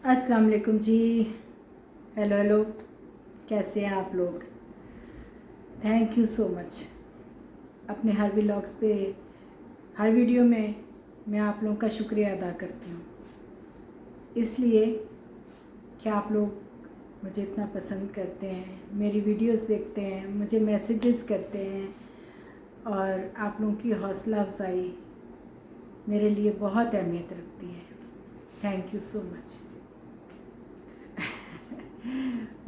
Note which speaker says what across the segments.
Speaker 1: अस्सलाम वालेकुम जी। Hello hello, कैसे हैं आप लोग? Thank you so much. अपने हर व्लॉग्स पे, हर वीडियो में मैं आप लोगों का शुक्रिया अदा करती हूँ, इसलिए कि आप लोग मुझे इतना पसंद करते हैं, मेरी वीडियोस देखते हैं, मुझे मैसेजेस करते हैं और आप लोगों की हौसला अफजाई मेरे लिए बहुत अहमियत रखती है। Thank you so much.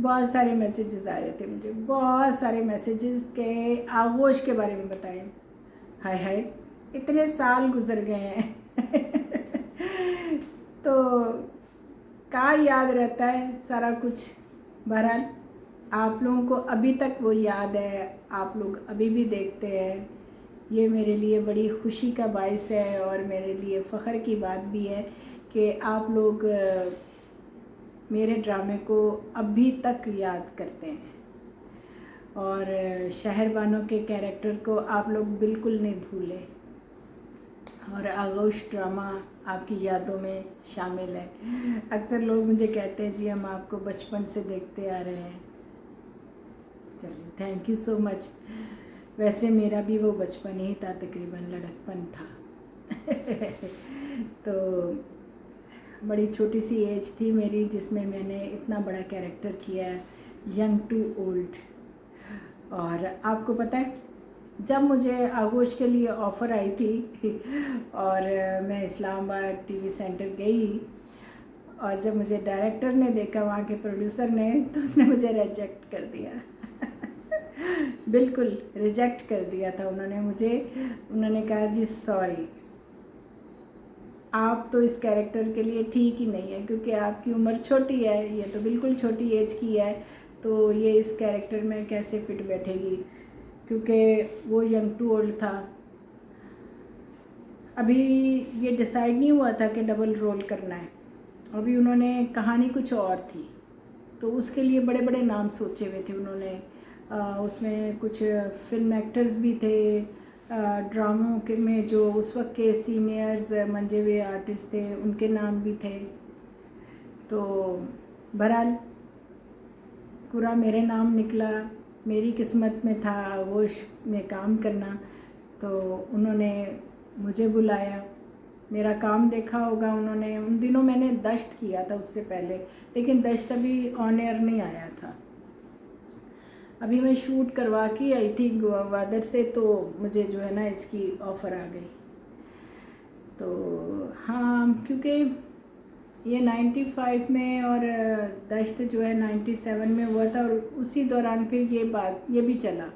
Speaker 1: बहुत सारे मैसेजेस आ रहे थे मुझे, बहुत सारे मैसेजेस के आगोश के बारे में बताएं। हाय हाय, इतने साल गुजर गए हैं तो क्या याद रहता है सारा कुछ। बहरहाल आप लोगों को अभी तक वो याद है, आप लोग अभी भी देखते हैं, ये मेरे लिए बड़ी खुशी का बायस है और मेरे लिए फ़ख्र की बात भी है कि आप लोग मेरे ड्रामे को अभी तक याद करते हैं और शहरबानों के कैरेक्टर को आप लोग बिल्कुल नहीं भूले और आगोश ड्रामा आपकी यादों में शामिल है। अक्सर लोग मुझे कहते हैं जी हम आपको बचपन से देखते आ रहे हैं। चलिए, थैंक यू सो मच। वैसे मेरा भी वो बचपन ही था, तकरीबन लड़कपन था तो बड़ी छोटी सी एज थी मेरी जिसमें मैंने इतना बड़ा कैरेक्टर किया है, यंग टू ओल्ड। और आपको पता है, जब मुझे आगोश के लिए ऑफ़र आई थी और मैं इस्लामाबाद टीवी सेंटर गई और जब मुझे डायरेक्टर ने देखा, वहाँ के प्रोड्यूसर ने, तो उसने मुझे रिजेक्ट कर दिया बिल्कुल रिजेक्ट कर दिया था उन्होंने मुझे। उन्होंने कहा जी सॉरी, आप तो इस कैरेक्टर के लिए ठीक ही नहीं है क्योंकि आपकी उम्र छोटी है, ये तो बिल्कुल छोटी एज की है, तो ये इस कैरेक्टर में कैसे फिट बैठेगी, क्योंकि वो यंग टू ओल्ड था। अभी ये डिसाइड नहीं हुआ था कि डबल रोल करना है, अभी उन्होंने कहानी कुछ और थी, तो उसके लिए बड़े बड़े नाम सोचे हुए थे उन्होंने। उसमें कुछ फिल्म एक्टर्स भी थे, ड्रामों के में जो उस वक्त के सीनियर्स मंजे हुए आर्टिस्ट थे उनके नाम भी थे। तो बहरहाल पूरा मेरे नाम निकला, मेरी किस्मत में था वो में काम करना, तो उन्होंने मुझे बुलाया। मेरा काम देखा होगा उन्होंने, उन दिनों मैंने दश्त किया था उससे पहले, लेकिन दश्त अभी ऑन एयर नहीं आया था। अभी मैं शूट करवा के आई थी ग्वादर से, तो मुझे जो है ना इसकी ऑफ़र आ गई। तो हाँ, क्योंकि ये 95 में और दश्त जो है 97 में हुआ था और उसी दौरान फिर ये भी चला,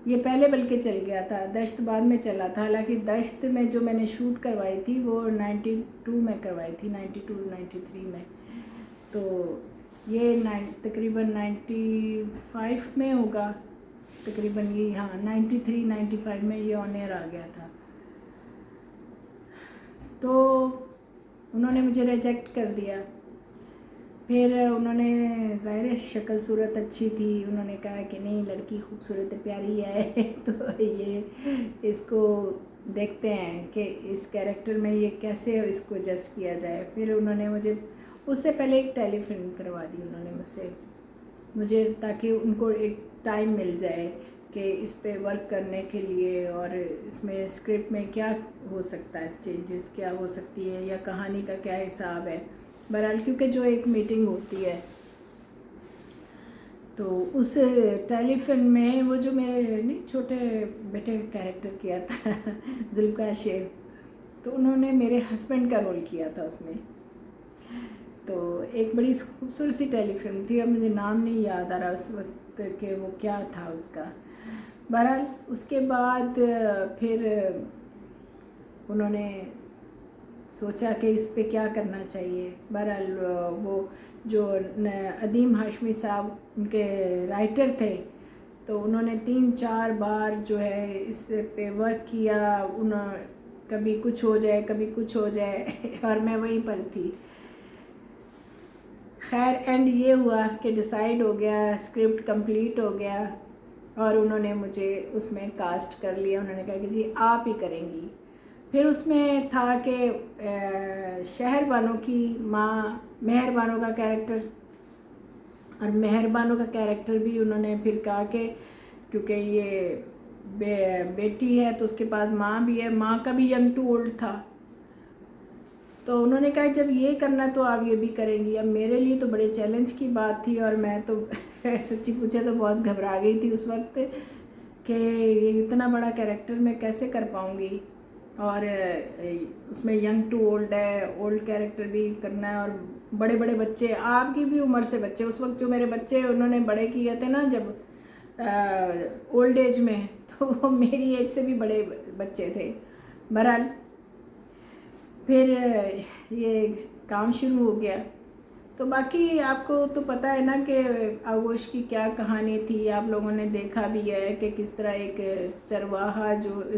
Speaker 1: ये पहले बल्कि चल गया था, दश्त बाद में चला था। हालांकि दश्त में जो मैंने शूट करवाई थी वो 92 में करवाई थी, 92-93 में, तो ये तकरीबन 95 में होगा, तकरीबन ये, हाँ 93-95 में ये ऑन एयर आ गया था। तो उन्होंने मुझे रिजेक्ट कर दिया। फिर उन्होंने, ज़ाहिर है शक्ल सूरत अच्छी थी, उन्होंने कहा कि नहीं लड़की खूबसूरत प्यारी है तो ये इसको देखते हैं कि इस कैरेक्टर में ये कैसे इसको एडजस्ट किया जाए। फिर उन्होंने मुझे उससे पहले एक टेलीफिल्म करवा दी उन्होंने मुझे, ताकि उनको एक टाइम मिल जाए कि इस पे वर्क करने के लिए और इसमें स्क्रिप्ट में क्या हो सकता है, चेंजेस क्या हो सकती है या कहानी का क्या हिसाब है। बहरहाल क्योंकि जो एक मीटिंग होती है, तो उस टेलीफिल्म में वो जो मेरे नहीं छोटे बेटे का कैरेक्टर किया था जुल्फ़कार शेख, तो उन्होंने मेरे हस्बैंड का रोल किया था उसमें। तो एक बड़ी खूबसूरत सी टेलीफिल्म थी, अब मुझे नाम नहीं याद आ रहा उस वक्त कि वो क्या था उसका। बहरहाल उसके बाद फिर उन्होंने सोचा कि इस पे क्या करना चाहिए। बहरहाल वो जो अदीम हाशमी साहब उनके राइटर थे, तो उन्होंने 3-4 बार जो है इस पे वर्क किया, कभी कुछ हो जाए कभी कुछ हो जाए और मैं वहीं पर थी। खैर एंड ये हुआ कि डिसाइड हो गया, स्क्रिप्ट कंप्लीट हो गया और उन्होंने मुझे उसमें कास्ट कर लिया। उन्होंने कहा कि जी आप ही करेंगी। फिर उसमें था कि शहर बानो की माँ मेहर बानो का कैरेक्टर, और मेहर बानो का कैरेक्टर भी उन्होंने फिर कहा कि क्योंकि ये बेटी है तो उसके पास माँ भी है, माँ का भी यंग टू ओल्ड था, तो उन्होंने कहा जब ये करना तो आप ये भी करेंगी। अब मेरे लिए तो बड़े चैलेंज की बात थी, और मैं तो सच्ची पूछे तो बहुत घबरा गई थी उस वक्त कि ये इतना बड़ा कैरेक्टर मैं कैसे कर पाऊँगी, और उसमें यंग टू ओल्ड है, ओल्ड कैरेक्टर भी करना है, और बड़े बड़े बच्चे, आपकी भी उम्र से बच्चे, उस वक्त जो मेरे बच्चे उन्होंने बड़े किए थे ना जब ओल्ड एज में, तो वो मेरी एज से भी बड़े बच्चे थे। बहरहाल फिर ये काम शुरू हो गया। तो बाकी आपको तो पता है ना कि आगोश की क्या कहानी थी, आप लोगों ने देखा भी है कि किस तरह एक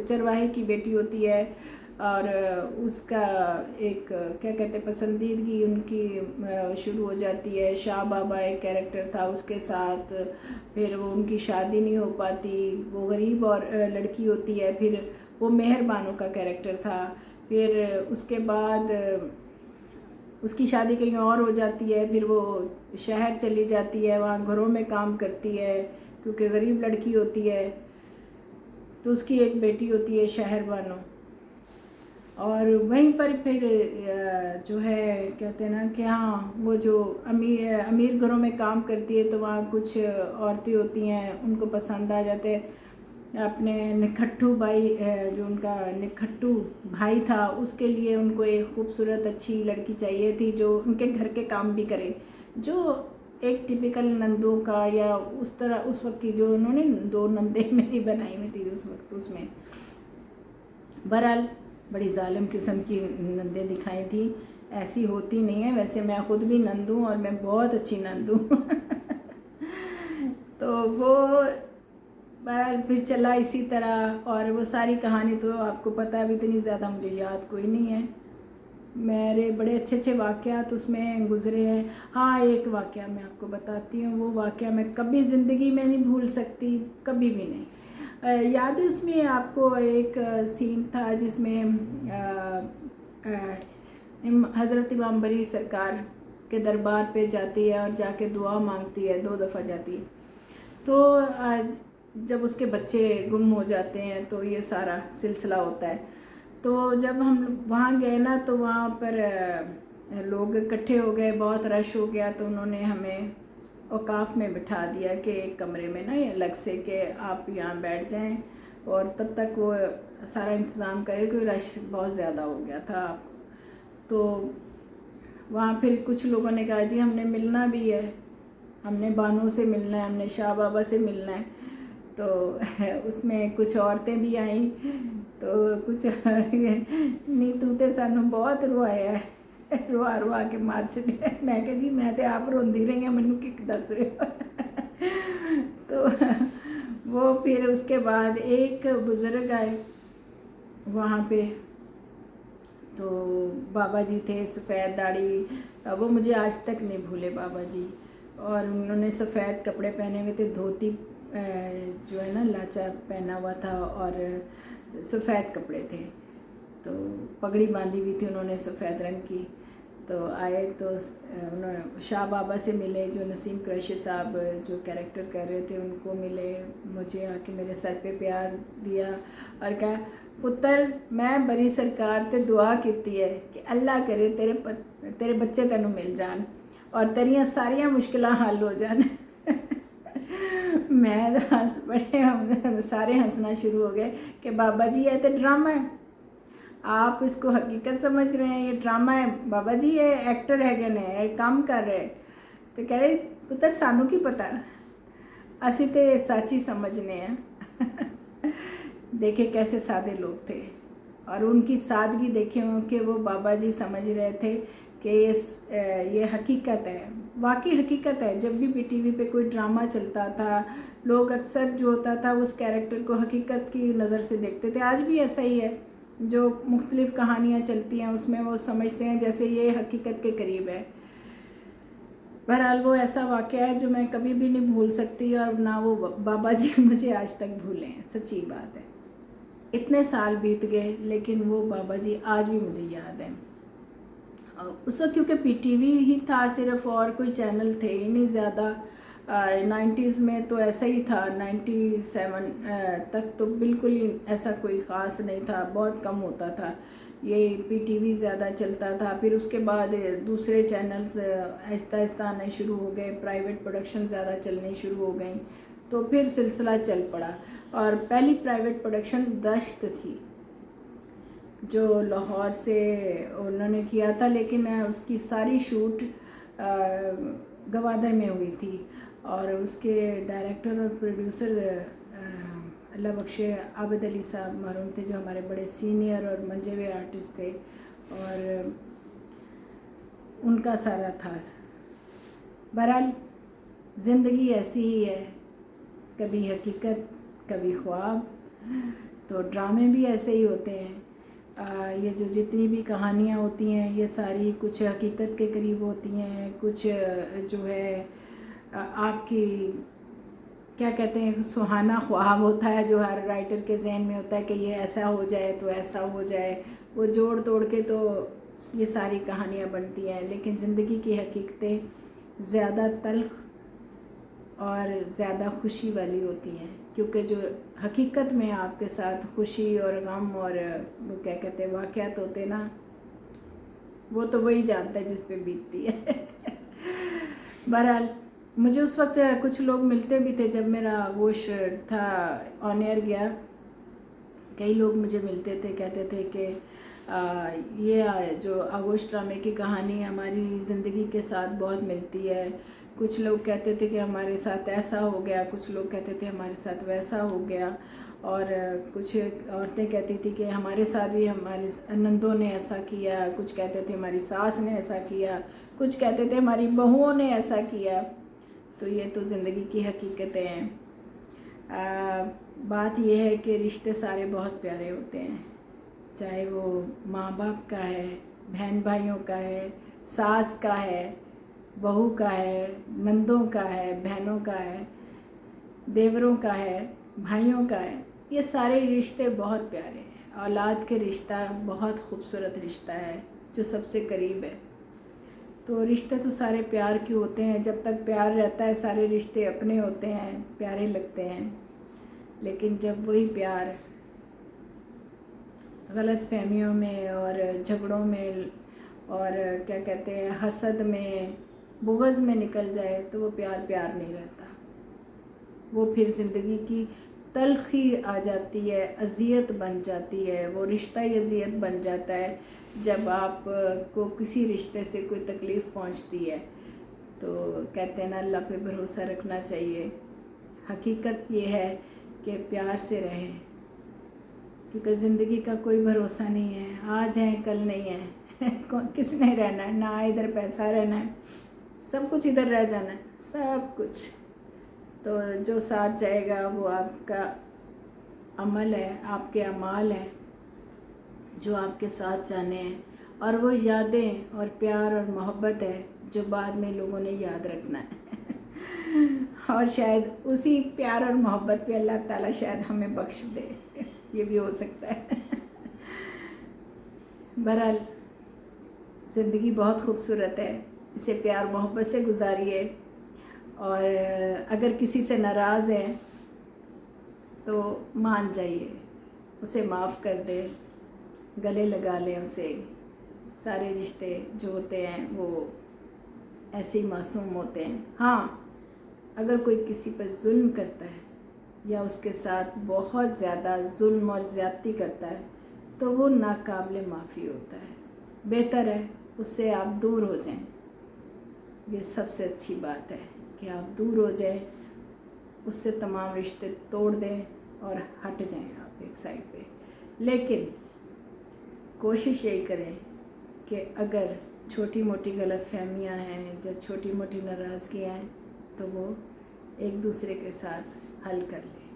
Speaker 1: चरवाहे की बेटी होती है, और उसका एक क्या कहते हैं पसंदीदगी उनकी शुरू हो जाती है। शाह बाबा एक कैरेक्टर था उसके साथ, फिर वो उनकी शादी नहीं हो पाती, वो गरीब और लड़की होती है। फिर वो मेहर बानो का कैरेक्टर था। फिर उसके बाद उसकी शादी कहीं और हो जाती है, फिर वो शहर चली जाती है, वहाँ घरों में काम करती है क्योंकि गरीब लड़की होती है। तो उसकी एक बेटी होती है शहर बानो, और वहीं पर फिर जो है कहते हैं ना कि हाँ वो जो अमीर घरों में काम करती है, तो वहाँ कुछ औरतें होती हैं उनको पसंद आ जाते हैं। अपने निखट्टू भाई जो उनका निखट्टू भाई था उसके लिए उनको एक खूबसूरत अच्छी लड़की चाहिए थी जो उनके घर के काम भी करे, जो एक टिपिकल नंदों का या उस तरह उस वक्त की जो उन्होंने 2 नंदे मेरी बनाई हुई थी उस वक्त उसमें। बहरहाल बड़ी जालिम किस्म की नंदे दिखाई थी, ऐसी होती नहीं है। वैसे मैं ख़ुद भी नंद हूँ और मैं बहुत अच्छी नंद हूँ तो वो फिर चला इसी तरह, और वो सारी कहानी तो आपको पता है, अभी इतनी ज़्यादा मुझे याद कोई नहीं है। मेरे बड़े अच्छे अच्छे वाक़यात उसमें गुज़रे हैं। हाँ, एक वाक़या मैं आपको बताती हूँ, वो वाक़या मैं कभी ज़िंदगी में नहीं भूल सकती, कभी भी नहीं। याद है उसमें आपको एक सीन था जिसमें हज़रत इमाम बरी सरकार के दरबार पे जाती है और जाके दुआ मांगती है, 2 दफ़ा जाती है। तो जब उसके बच्चे गुम हो जाते हैं तो ये सारा सिलसिला होता है। तो जब हम वहाँ गए ना तो वहाँ पर लोग इकट्ठे हो गए, बहुत रश हो गया, तो उन्होंने हमें औकाफ में बिठा दिया कि एक कमरे में ना ये अलग से कि आप यहाँ बैठ जाएं, और तब तक वो सारा इंतज़ाम करे, क्योंकि रश बहुत ज़्यादा हो गया था। तो वहाँ फिर कुछ लोगों ने कहा जी हमने मिलना भी है, हमने बानो से मिलना है, हमने शाह बाबा से मिलना है। तो उसमें कुछ औरतें भी आईं, तो कुछ नीतू ते सानू बहुत रुआया है, रुआ रुआ के मार छड़िया। मैं कहा जी मैं तो आप रोंदी रही हूँ, मैनू कि दस रहे हो तो वो फिर उसके बाद एक बुज़ुर्ग आए वहाँ पे, तो बाबा जी थे सफ़ेद दाढ़ी, वो मुझे आज तक नहीं भूले बाबा जी। और उन्होंने सफ़ेद कपड़े पहने हुए थे, धोती जो है ना लाचा पहना हुआ था और सफ़ेद कपड़े थे, तो पगड़ी बांधी हुई थी उन्होंने सफ़ेद रंग की। तो आए तो उन्होंने शाह बाबा से मिले, जो नसीम कुरैशी साहब जो कैरेक्टर कर रहे थे उनको मिले, मुझे आके मेरे सर पे प्यार दिया और कहा पुत्र मैं बरी सरकार ते दुआ की है कि अल्लाह करे तेरे बच्चे तेनों मिल जान और तेरिया सारिया मुश्किल हल हो जान मैं हंस पड़े, सारे हंसना शुरू हो गए कि बाबा जी ये तो ड्रामा है, आप इसको हकीकत समझ रहे हैं, ये ड्रामा है बाबा जी, ये एक्टर है ने काम कर रहे। तो कह रहे पुत्र सानू की पता, असी तो सच ही समझने हैं देखे कैसे सादे लोग थे, और उनकी सादगी देखे कि वो बाबा जी समझ रहे थे कि ये हकीकत है, वाकई हकीकत है। जब भी टीवी पे कोई ड्रामा चलता था, लोग अक्सर जो होता था उस कैरेक्टर को हकीकत की नज़र से देखते थे। आज भी ऐसा ही है, जो मुख्तलिफ़ कहानियाँ चलती हैं उसमें वो समझते हैं जैसे ये हकीकत के करीब है। बहरहाल वो ऐसा वाक़या है जो मैं कभी भी नहीं भूल सकती, और ना वो बाबा जी मुझे आज तक भूले हैं, सच्ची बात है। इतने साल बीत गए लेकिन वो बाबा जी आज भी मुझे याद है। उस वक्त क्योंकि पीटीवी ही था सिर्फ, और कोई चैनल थे ही नहीं ज़्यादा। 90s में तो ऐसा ही था, 97 तक तो बिल्कुल ही ऐसा कोई ख़ास नहीं था, बहुत कम होता था। ये पीटीवी ज़्यादा चलता था। फिर उसके बाद दूसरे चैनल्स आहिस्ता आहिस्ता आने शुरू हो गए, प्राइवेट प्रोडक्शन ज़्यादा चलनी शुरू हो गई, तो फिर सिलसिला चल पड़ा। और पहली प्राइवेट प्रोडक्शन दश्त थी जो लाहौर से उन्होंने किया था, लेकिन उसकी सारी शूट गवादर में हुई थी। और उसके डायरेक्टर और प्रोड्यूसर अल्लाह बख्शे आबिद अली साहब मरहूम थे, जो हमारे बड़े सीनियर और मंजे हुए आर्टिस्ट थे, और उनका सारा था। बहरहाल ज़िंदगी ऐसी ही है, कभी हकीकत कभी ख्वाब, तो ड्रामे भी ऐसे ही होते हैं। ये जो जितनी भी कहानियाँ होती हैं ये सारी कुछ हकीकत के करीब होती हैं, कुछ जो है आपकी क्या कहते हैं सुहाना ख्वाब होता है जो हर राइटर के जहन में होता है कि ये ऐसा हो जाए तो ऐसा हो जाए, वो जोड़ तोड़ के तो ये सारी कहानियाँ बनती हैं। लेकिन ज़िंदगी की हकीकतें ज़्यादा तल्ख और ज़्यादा खुशी वाली होती हैं, क्योंकि जो हकीकत में आपके साथ खुशी और गम और वो क्या कहते हैं वाक़यात होते ना, वो तो वही जानता है जिस पे बीतती है। बहरहाल मुझे उस वक्त कुछ लोग मिलते भी थे जब मेरा आगोश था ऑन एयर गया। कई लोग मुझे मिलते थे, कहते थे कि ये जो आगोश ड्रामे की कहानी हमारी ज़िंदगी के साथ बहुत मिलती है। कुछ लोग कहते थे कि हमारे साथ ऐसा हो गया, कुछ लोग कहते थे हमारे साथ वैसा हो गया, और कुछ औरतें कहती थी कि हमारे साथ भी हमारे नंदों ने ऐसा किया, कुछ कहते थे हमारी सास ने ऐसा किया, कुछ कहते थे हमारी बहुओं ने ऐसा किया। तो ये तो ज़िंदगी की हकीकतें हैं। बात यह है कि रिश्ते सारे बहुत प्यारे होते हैं, चाहे वो माँ बाप का है, बहन भाइयों का है, सास का है, बहू का है, नंदों का है, बहनों का है, देवरों का है, भाइयों का है। ये सारे रिश्ते बहुत प्यारे हैं। औलाद के रिश्ता बहुत खूबसूरत रिश्ता है जो सबसे करीब है। तो रिश्ते तो सारे प्यार के होते हैं, जब तक प्यार रहता है सारे रिश्ते अपने होते हैं, प्यारे लगते हैं। लेकिन जब वही प्यार गलत फहमियों में और झगड़ों में और क्या कहते हैं हसद में, बुग़्ज़ में निकल जाए तो वो प्यार प्यार नहीं रहता, वो फिर ज़िंदगी की तल्खी आ जाती है, अज़ियत बन जाती है। वो रिश्ता ही अज़ियत बन जाता है जब आप को किसी रिश्ते से कोई तकलीफ़ पहुंचती है। तो कहते हैं ना, अल्लाह पे भरोसा रखना चाहिए। हकीकत ये है कि प्यार से रहें, क्योंकि ज़िंदगी का कोई भरोसा नहीं है, आज है कल नहीं है। किसने रहना है, ना इधर पैसा रहना है, सब कुछ इधर रह जाना है, सब कुछ। तो जो साथ जाएगा वो आपका अमल है, आपके अमाल हैं जो आपके साथ जाने हैं, और वो यादें और प्यार और मोहब्बत है जो बाद में लोगों ने याद रखना है। और शायद उसी प्यार और मोहब्बत पे अल्लाह ताला शायद हमें बख्श दे, ये भी हो सकता है। बहरहाल ज़िंदगी बहुत खूबसूरत है, इसे प्यार मोहब्बत से गुजारिए। और अगर किसी से नाराज़ हैं तो मान जाइए, उसे माफ़ कर दें, गले लगा लें उसे। सारे रिश्ते जो होते हैं वो ऐसे ही मासूम होते हैं। हाँ, अगर कोई किसी पर जुल्म करता है या उसके साथ बहुत ज़्यादा जुल्म और ज़्यादती करता है तो वो नाकाबिले माफ़ी होता है। बेहतर है उससे आप दूर हो जाएं। ये सबसे अच्छी बात है कि आप दूर हो जाएं, उससे तमाम रिश्ते तोड़ दें और हट जाएं आप एक साइड पे। लेकिन कोशिश यही करें कि अगर छोटी मोटी गलतफहमियां हैं, जो छोटी मोटी नाराज़गियाँ हैं, तो वो एक दूसरे के साथ हल कर लें।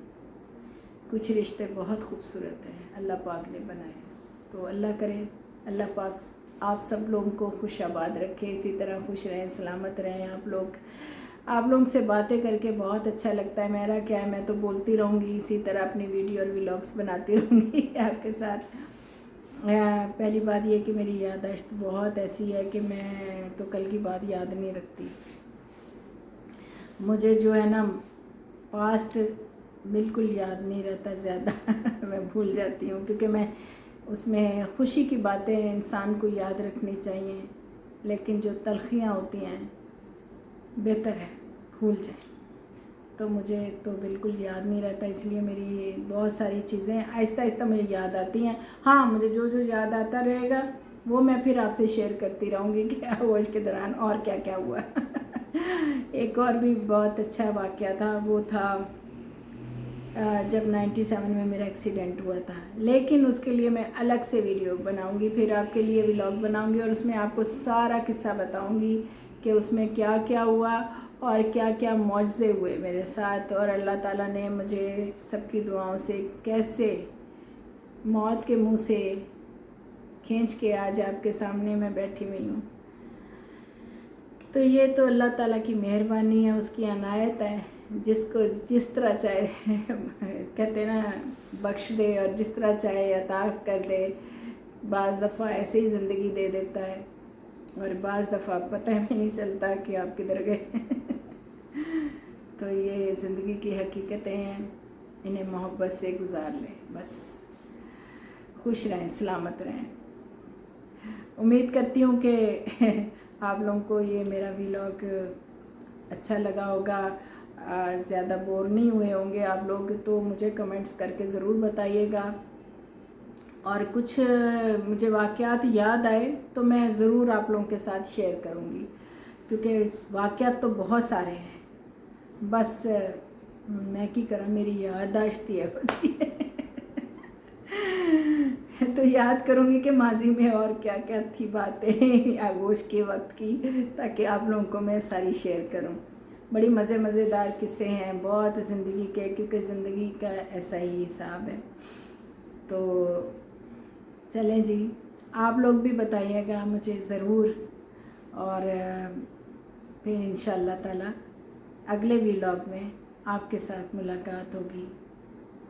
Speaker 1: कुछ रिश्ते बहुत खूबसूरत हैं, अल्लाह पाक ने बनाए। तो अल्लाह करे, अल्लाह पाक आप सब लोगों को खुश आबाद रखे, इसी तरह खुश रहें, सलामत रहें आप लोग। आप लोगों से बातें करके बहुत अच्छा लगता है। मेरा क्या है, मैं तो बोलती रहूँगी इसी तरह, अपनी वीडियो और व्लॉग्स बनाती रहूँगी आपके साथ। पहली बात ये कि मेरी याददाश्त बहुत ऐसी है कि मैं तो कल की बात याद नहीं रखती। मुझे जो है ना पास्ट बिल्कुल याद नहीं रहता ज़्यादा मैं भूल जाती हूँ, क्योंकि मैं उसमें खुशी की बातें इंसान को याद रखनी चाहिए, लेकिन जो तलखियाँ होती हैं बेहतर है भूल जाए। तो मुझे तो बिल्कुल याद नहीं रहता, इसलिए मेरी बहुत सारी चीज़ें आहिस्ता आहिस्ता मुझे याद आती हैं। हाँ, मुझे जो जो याद आता रहेगा वो मैं फिर आपसे शेयर करती रहूँगी कि वो इसके दौरान और क्या क्या हुआ एक और भी बहुत अच्छा वाक़या था, वो था जब 97 में मेरा एक्सीडेंट हुआ था। लेकिन उसके लिए मैं अलग से वीडियो बनाऊंगी, फिर आपके लिए व्लॉग बनाऊंगी और उसमें आपको सारा किस्सा बताऊंगी कि उसमें क्या क्या हुआ और क्या क्या मौजज़े हुए मेरे साथ, और अल्लाह ताला ने मुझे सबकी दुआओं से कैसे मौत के मुंह से खींच के आज आपके सामने मैं बैठी हुई हूँ। तो ये तो अल्लाह ताला की मेहरबानी है, उसकी अनायत है, जिसको जिस तरह चाहे कहते ना बख्श दे और जिस तरह चाहे अता कर दे। बाज़ दफ़ा ऐसे ही ज़िंदगी दे देता है और बाज़ दफ़ा पता भी नहीं चलता कि आप किधर गए तो ये ज़िंदगी की हकीकतें हैं, इन्हें मोहब्बत से गुजार लें, बस खुश रहें, सलामत रहें। उम्मीद करती हूँ कि आप लोगों को ये मेरा व्लॉग अच्छा लगा होगा, ज़्यादा बोर नहीं हुए होंगे आप लोग। तो मुझे कमेंट्स करके ज़रूर बताइएगा, और कुछ मुझे वाक़यात याद आए तो मैं ज़रूर आप लोगों के साथ शेयर करूँगी, क्योंकि वाक़यात तो बहुत सारे हैं, बस मैं की करा, मेरी याददाश्त ही है तो याद करूँगी कि माजी में और क्या क्या थी बातें आगोश के वक्त की, ताकि आप लोगों को मैं सारी शेयर करूँ। बड़ी मज़ेदार किस्से हैं बहुत ज़िंदगी के, क्योंकि ज़िंदगी का ऐसा ही हिसाब है। तो चलें जी, आप लोग भी बताइएगा मुझे ज़रूर, और फिर इंशाअल्लाह ताला अगले व्लॉग में आपके साथ मुलाकात होगी।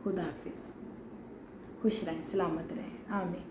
Speaker 1: खुदा हाफिज़, खुश रहें, सलामत रहें, आमीन।